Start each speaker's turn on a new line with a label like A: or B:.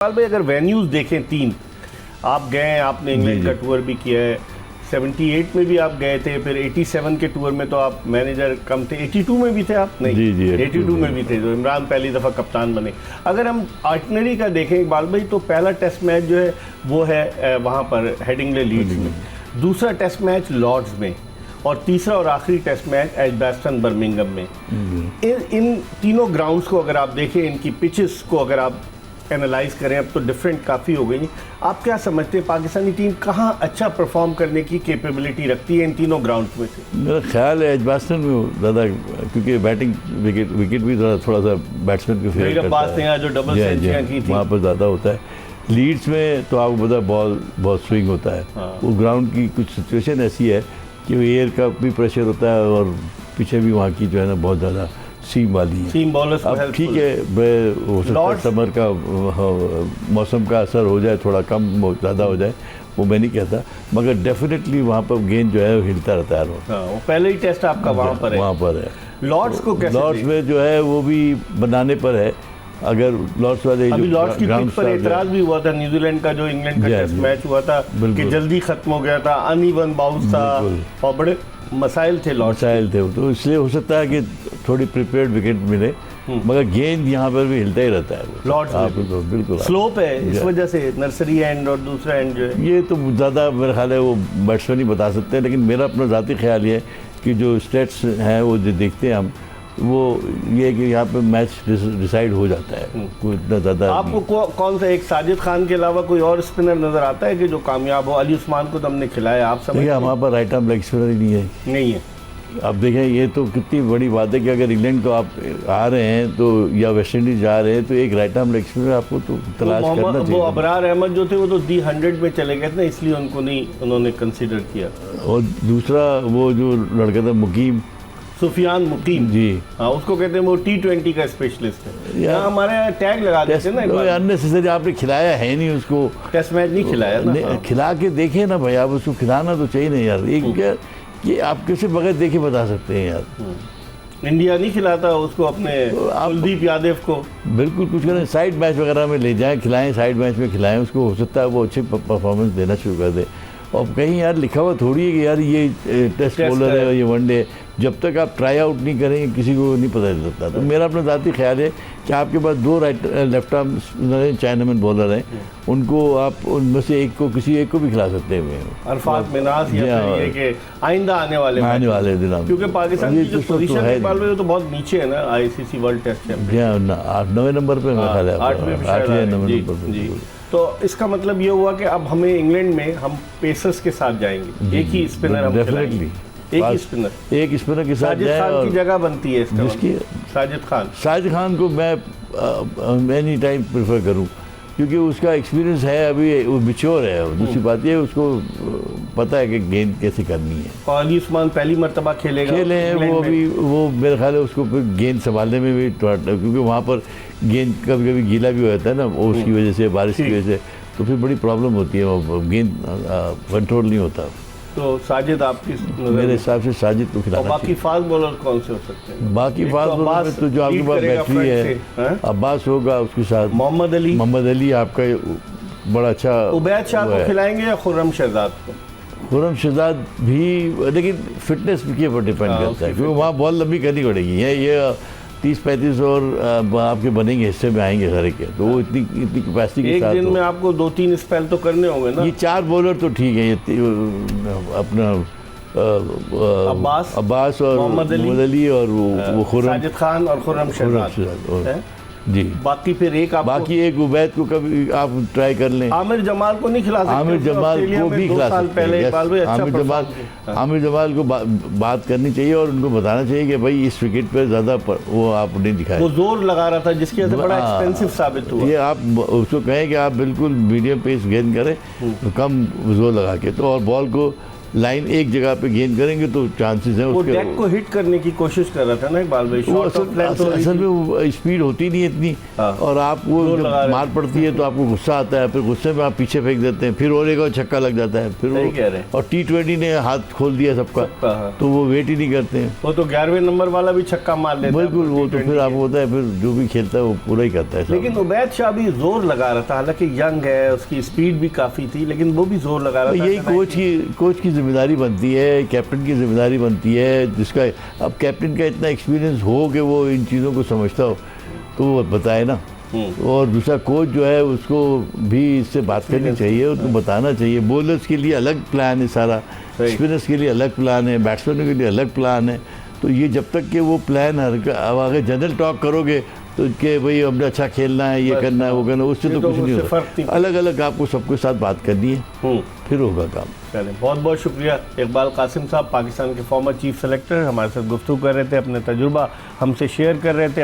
A: भाई अगर वेन्यूज देखें तीन, आप गए हैं, आपने इंग्लैंड का टूर भी किया है, 78 में भी आप गए थे, फिर 87 के टूर में तो आप मैनेजर कम थे, 82 में भी थे आप? नहीं
B: जी
A: 82 में भी थे, जो इमरान पहली दफ़ा कप्तान बने। अगर हम आर्टनरी का देखें इकबाल भाई, तो पहला टेस्ट मैच जो है वो है वहाँ पर हेडिंग्ले लीड्स में, दूसरा टेस्ट मैच लॉर्ड्स में, और तीसरा और आखिरी टेस्ट मैच एजबास्टन बर्मिंघम में। इन तीनों ग्राउंड्स को अगर आप देखें, इनकी पिचेस को अगर आप एनालाइज करें, अब तो डिफरेंट काफ़ी हो गई। आप क्या समझते हैं पाकिस्तानी टीम कहाँ अच्छा परफॉर्म करने की कैपेबिलिटी रखती है इन तीनों ग्राउंड्स में से?
B: मेरा ख्याल है एजबास्टन में ज़्यादा, क्योंकि बैटिंग विकेट भी थोड़ा सा बैट्समैन को फेवर करता है,
A: जो डबल सेंचुरियां की थी
B: वहाँ पर ज़्यादा होता है। लीड्स में तो आपको पता है बॉल बहुत स्विंग होता है। वो ग्राउंड की कुछ सिचुएशन ऐसी है कि एयर का भी प्रेशर होता है और पीछे भी वहाँ की जो है ना बहुत ज़्यादा सीम वाली है।
A: सीम बॉलर्स
B: अब ठीक है, हो सकता है समर का मौसम का असर हो जाए, थोड़ा कम ज़्यादा हो जाए, वो मैं नहीं कहता, मगर डेफिनेटली वहाँ पर गेंद जो है वो हिलता रहता है।
A: वो पहले ही टेस्ट आपका वहाँ पर है। लॉर्ड्स को कैसे?
B: लॉर्ड्स में जो है वो भी बनाने पर है। अगर लॉर्ड्स वाले
A: अभी लॉर्ड्स की पिच पर एतराज भी हुआ था, न्यूजीलैंड का जो इंग्लैंड का टेस्ट मैच हुआ था कि जल्दी खत्म हो गया था, अनइवन बाउंस था और बड़े मसाइल थे
B: तो इसलिए हो सकता है कि थोड़ी प्रिपेयर्ड विकेट मिले, मगर गेंद यहाँ पर भी हिलता ही रहता है।
A: लॉर्ड्स
B: बिल्कुल
A: स्लोप है, इस वजह से नर्सरी एंड और दूसरा एंड जो है
B: ये तो ज़्यादा मेरा ख्याल है वो बैट्समैन ही बता सकते हैं, लेकिन मेरा अपना ज़ाती ख्याल ये है कि जो स्टेट्स हैं वो जो देखते हैं हम, वो ये कि यहाँ पे मैच डिसाइड हो जाता है, कोई इतना ज़्यादा।
A: आपको कौन सा एक साजिद खान के अलावा कोई और स्पिनर नज़र आता है कि जो कामयाब हो? अली उस्मान को तो हमने खिलाया, आप समझ
B: हमारे पास राइट आर्म लेग स्पिनर ही नहीं है। अब देखें, ये तो कितनी बड़ी बात है कि अगर इंग्लैंड को आप आ रहे हैं तो या वेस्ट इंडीज जा रहे हैं तो एक राइट आर्म लेग स्पिनर आपको तो तलाश करना चाहिए।
A: वो अबरार अहमद जो थे वो तो दी 100 में चले गए थे, इसलिए उन्होंने कंसीडर किया।
B: और दूसरा वो जो लड़का था मुकीम,
A: सुफियान मुकीम
B: जी,
A: हाँ, उसको कहते हैं वो T20 का स्पेशलिस्ट है। यहाँ हमारे यहाँ टैग लगा देते ना,
B: अननेसेसरी आपने खिलाया है नहीं उसको,
A: टेस्ट मैच नहीं खिलाया ना।
B: खिला के देखे ना भाई, आप उसको खिलाना तो चाहिए नहीं यार। एक क्या कि आप कैसे बगैर देखे बता सकते हैं यार।
A: इंडिया नहीं खिलाता उसको, अपने कुलदीप यादव को
B: बिल्कुल कुछ करें, साइड मैच वगैरह में ले जाएं, खिलाएं, साइड मैच में खिलाएं उसको, हो सकता है वो अच्छी परफॉर्मेंस देना शुरू कर दे। और कहीं यार लिखा हुआ थोड़ी है कि यार ये टेस्ट बॉलर है, ये वनडे, जब तक आप ट्राई आउट नहीं करेंगे किसी को नहीं पता चल सकता। तो मेरा अपना ज़ाती ख्याल है कि आपके पास दो लेफ्ट आर्म चाइनामैन बॉलर हैं, उनको आप उनमें से एक को, किसी एक को भी खिला सकते हैं,
A: अरफात मिनाज या फिर ये कि आइंदा आने वाले दिनों, क्योंकि पाकिस्तान की जो पोजीशन है तो बहुत नीचे है ना आईसीसी वर्ल्ड टेस्ट चैंपियन,
B: 9वें नंबर पे मेरा ख्याल है, 8वें नंबर पर।
A: तो इसका मतलब ये हुआ कि अब हमें इंग्लैंड में हम पेसर्स के साथ जाएंगे, एक ही स्पिनर हम
B: डेफिनेटली,
A: एक ही स्पिनर
B: के साथ जाए।
A: खान की जगह बनती है इसका,
B: जिसकी साजिद खान को मैं एनी टाइम प्रेफर करूं, क्योंकि उसका एक्सपीरियंस है, अभी वो मैच्योर है। दूसरी बात ये उसको पता है कि गेंद कैसे करनी है।
A: और अली उस्मान पहली मरतबा खेले हैं
B: वो अभी, वो मेरे ख्याल है उसको फिर गेंद संभालने में भी, क्योंकि वहाँ पर गेंद कभी कभी गीला भी हो जाता है ना, वो उसकी वजह से, बारिश की वजह से, तो फिर बड़ी प्रॉब्लम होती है, वो गेंद कंट्रोल नहीं होता।
A: तो साजिद आपकी
B: मेरे हिसाब से साजिद को खिलाना चाहिए।
A: बाकी फास्ट बॉलर कौन से हो सकते हैं?
B: बाकी फास्ट बॉलर में तो जो आपके पास बैटरी है, अब्बास होगा, उसके साथ मोहम्मद अली आपका बड़ा अच्छा।
A: उबैद शाह को खिलाएंगे या खुर्रम शहजाद को?
B: खुर्रम शहजाद भी, लेकिन फिटनेस के ऊपर डिपेंड करता है, क्योंकि वहाँ बॉल लंबी करनी पड़ेगी। ये 30-35 और आपके बनेंगे हिस्से में आएंगे सारे के, तो वो इतनी कैपेसिटी के साथ
A: एक दिन में आपको 2-3 स्पेल तो करने होंगे ना।
B: ये 4 बॉलर तो ठीक है, ये अपना अब्बास और मोहम्मद अली और वो
A: साजिद खान और खुर्रम शहजाद
B: जी।
A: बाकी फिर एक
B: उबैद को कभी आप ट्राई कर लें।
A: आमिर जमाल को नहीं खिला सकते?
B: आमिर जमाल को भी खिला सकते हैं। आमिर जमाल को बात करनी चाहिए और उनको बताना चाहिए कि भाई इस विकेट पे ज़्यादा वो आप नहीं दिखाए।
A: वो जोर लगा रहा था जिसकी वजह से बड़ा एक्सपेंसिव साबित हुआ।
B: ये आप उसको कहें कि आप बिल्कुल मीडियम पेस गेंद करें, तो कम जोर लगा के, तो और बॉल को लाइन एक जगह पे गेन करेंगे तो चांसेस हैं
A: वो
B: उसके।
A: डेक को हिट करने की कोशिश कर रहा था ना इकबाल भाई,
B: वो
A: शॉर्ट ऑफ लेंथ हो रही
B: असल
A: थी।
B: में वो स्पीड होती नहीं है इतनी,
A: हाँ।
B: और आप वो
A: जोर
B: जब
A: लगा रहे
B: मार पड़ती है तो आपको गुस्सा आता है, फिर गुस्से में आप पीछे फेंक देते हैं, फिर और एक और छक्का लग जाता है, फिर
A: सही कह रहे हैं।
B: वो। और T20 ने हाथ खोल दिया सबका,
A: हाँ।
B: तो वो वेट ही नहीं करते हैं।
A: वो तो 11वें नंबर वाला भी छक्का मार लेता है
B: बिल्कुल, वो तो
A: T20
B: फिर
A: के।
B: आपको होता है, फिर जो भी खेलता है वो पूरा ही करता है सब।
A: लेकिन उबैद शाह भी जोर लगा रहा था, हालांकि यंग है, उसकी स्पीड भी काफी थी, लेकिन वो भी जोर लगा रहा
B: तो
A: था।
B: यही कोच की जिम्मेदारी बनती है, कैप्टन की जिम्मेदारी बनती है, जिसका अब कैप्टन का इतना एक्सपीरियंस हो कि वो इन चीज़ों को समझता हो तो वो बताए ना। और दूसरा कोच जो है उसको भी इससे बात करनी चाहिए, उसको बताना चाहिए। बॉलर्स के लिए अलग प्लान है सारा, स्पिनर्स के लिए अलग प्लान है, बैट्समैनों के लिए अलग प्लान है। तो ये जब तक कि वो प्लान अब अगर जनरल टॉक करोगे तो कि भाई हमने अच्छा खेलना है, ये करना है, वो करना है, उससे तो कुछ नहीं होता। अलग अलग आपको सबके साथ बात करनी है, फिर होगा काम।
A: चलें, बहुत बहुत शुक्रिया इकबाल कासिम साहब, पाकिस्तान के फॉर्मर चीफ सेलेक्टर, हमारे साथ गुफ्तगू कर रहे थे, अपने तजुर्बा हमसे शेयर कर रहे थे।